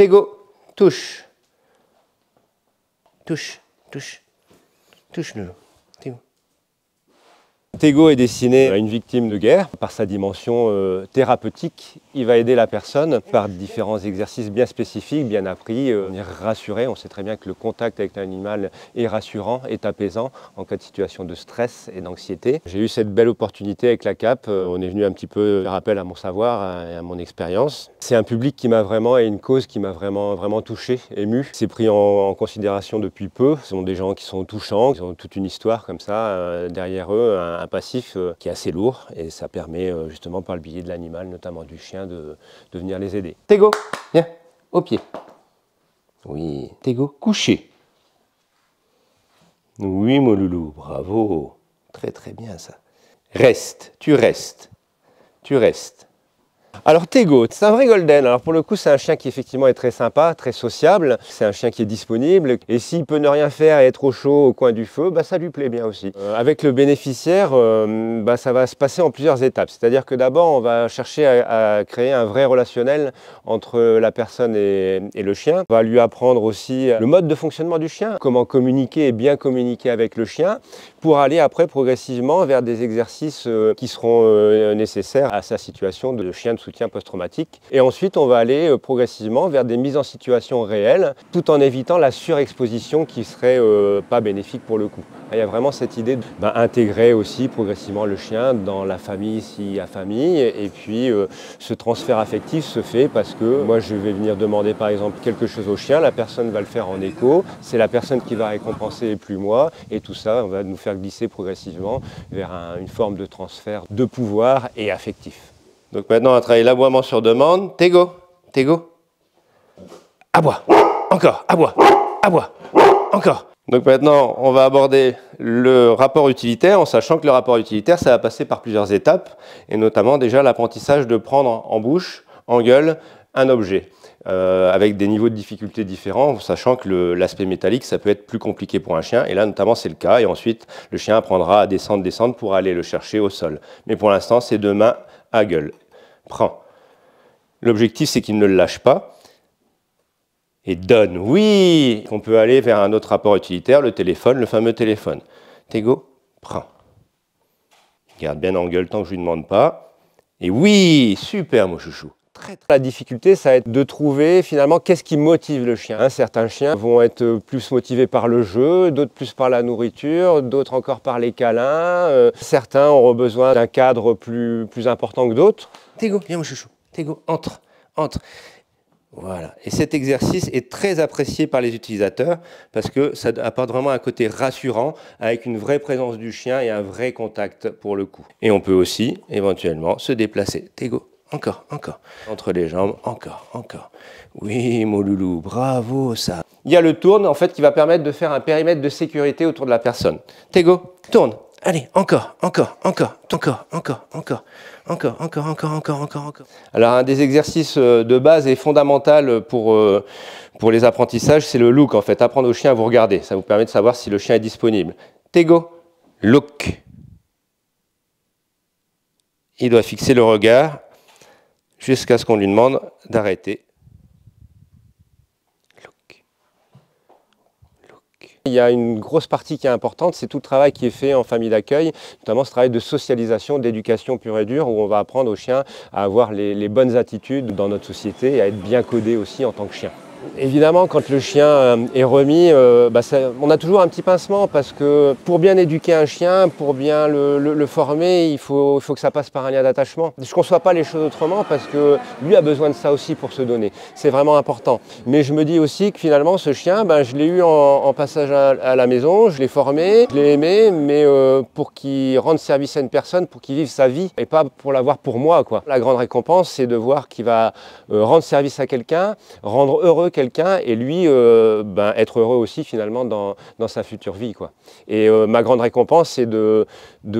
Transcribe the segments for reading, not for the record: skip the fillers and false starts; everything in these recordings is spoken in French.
Tego, touche. Touche, touche. Touche le. Tego. Tego est destiné à une victime de guerre. Par sa dimension thérapeutique, il va aider la personne par différents exercices bien spécifiques, bien appris, rassurés. On sait très bien que le contact avec l'animal est rassurant, est apaisant en cas de situation de stress et d'anxiété. J'ai eu cette belle opportunité avec la CAP. On est venu un petit peu faire appel à mon savoir et à mon expérience. C'est un public qui m'a vraiment, et une cause qui m'a vraiment touché, ému. C'est pris en considération depuis peu. Ce sont des gens qui sont touchants, qui ont toute une histoire comme ça derrière eux, un passif qui est assez lourd, et ça permet justement par le biais de l'animal, notamment du chien, de venir les aider. Tego, viens, au pied. Oui, Tego, couché. Oui, mon loulou, bravo. Très bien ça. Reste, tu restes. Tu restes. Alors Tego, c'est un vrai golden. Alors pour le coup, c'est un chien qui effectivement est très sympa, très sociable. C'est un chien qui est disponible. Et s'il peut ne rien faire et être au chaud au coin du feu, bah, ça lui plaît bien aussi. Avec le bénéficiaire, bah, ça va se passer en plusieurs étapes. C'est-à-dire que d'abord, on va chercher à créer un vrai relationnel entre la personne et le chien. On va lui apprendre aussi le mode de fonctionnement du chien, comment communiquer et bien communiquer avec le chien, pour aller après progressivement vers des exercices qui seront nécessaires à sa situation de chien de soutien post-traumatique. Et ensuite, on va aller progressivement vers des mises en situation réelles, tout en évitant la surexposition qui serait pas bénéfique pour le coup. Il y a vraiment cette idée d'intégrer aussi progressivement le chien dans la famille s'il y a famille. Et puis, ce transfert affectif se fait parce que moi, je vais venir demander par exemple quelque chose au chien, la personne va le faire en écho, c'est la personne qui va récompenser et plus moi. Et tout ça, on va nous faire glisser progressivement vers une forme de transfert de pouvoir et affectif. Donc maintenant, on va travailler l'aboiement sur demande. Tego, Tego. Aboie. Encore. Aboie. Aboie. Encore. Donc maintenant, on va aborder le rapport utilitaire en sachant que le rapport utilitaire, ça va passer par plusieurs étapes et notamment déjà l'apprentissage de prendre en bouche, en gueule, un objet. Avec des niveaux de difficulté différents, sachant que l'aspect métallique, ça peut être plus compliqué pour un chien, et là notamment c'est le cas, et ensuite le chien apprendra à descendre pour aller le chercher au sol. Mais pour l'instant, c'est de main à gueule. Prends. L'objectif, c'est qu'il ne le lâche pas, et donne. Oui, on peut aller vers un autre rapport utilitaire, le téléphone, le fameux téléphone. Tego, prends. Garde bien en gueule tant que je ne lui demande pas, et oui, super mon chouchou. La difficulté, ça va être de trouver finalement qu'est-ce qui motive le chien. Certains chiens vont être plus motivés par le jeu, d'autres plus par la nourriture, d'autres encore par les câlins. Certains auront besoin d'un cadre plus important que d'autres. Tego, viens mon chouchou. Tego, entre. Voilà. Et cet exercice est très apprécié par les utilisateurs parce que ça apporte vraiment un côté rassurant avec une vraie présence du chien et un vrai contact pour le coup. Et on peut aussi éventuellement se déplacer. Tego. Encore. Entre les jambes, encore. Oui, mon loulou, bravo, ça. Il y a le tourne, en fait, qui va permettre de faire un périmètre de sécurité autour de la personne. Tego, tourne. Allez, encore. Alors, un des exercices de base et fondamental pour les apprentissages, c'est le look, en fait. Apprendre au chien à vous regarder. Ça vous permet de savoir si le chien est disponible. Tego, look. Il doit fixer le regard jusqu'à ce qu'on lui demande d'arrêter. Il y a une grosse partie qui est importante, c'est tout le travail qui est fait en famille d'accueil, notamment ce travail de socialisation, d'éducation pure et dure, où on va apprendre aux chiens à avoir les bonnes attitudes dans notre société et à être bien codé aussi en tant que chien. Évidemment, quand le chien est remis, on a toujours un petit pincement parce que pour bien éduquer un chien, pour bien le former, il faut que ça passe par un lien d'attachement. Je ne conçois pas les choses autrement parce que lui a besoin de ça aussi pour se donner. C'est vraiment important. Mais je me dis aussi que finalement, ce chien, je l'ai eu en passage à la maison, je l'ai formé, je l'ai aimé, mais pour qu'il rende service à une personne, pour qu'il vive sa vie et pas pour l'avoir pour moi, quoi. La grande récompense, c'est de voir qu'il va rendre service à quelqu'un, rendre heureux quelqu'un et lui être heureux aussi finalement dans sa future vie, quoi. Et ma grande récompense, c'est de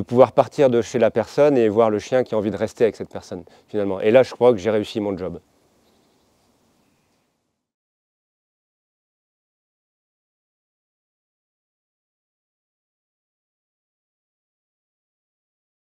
pouvoir partir de chez la personne et voir le chien qui a envie de rester avec cette personne finalement. Et là, je crois que j'ai réussi mon job.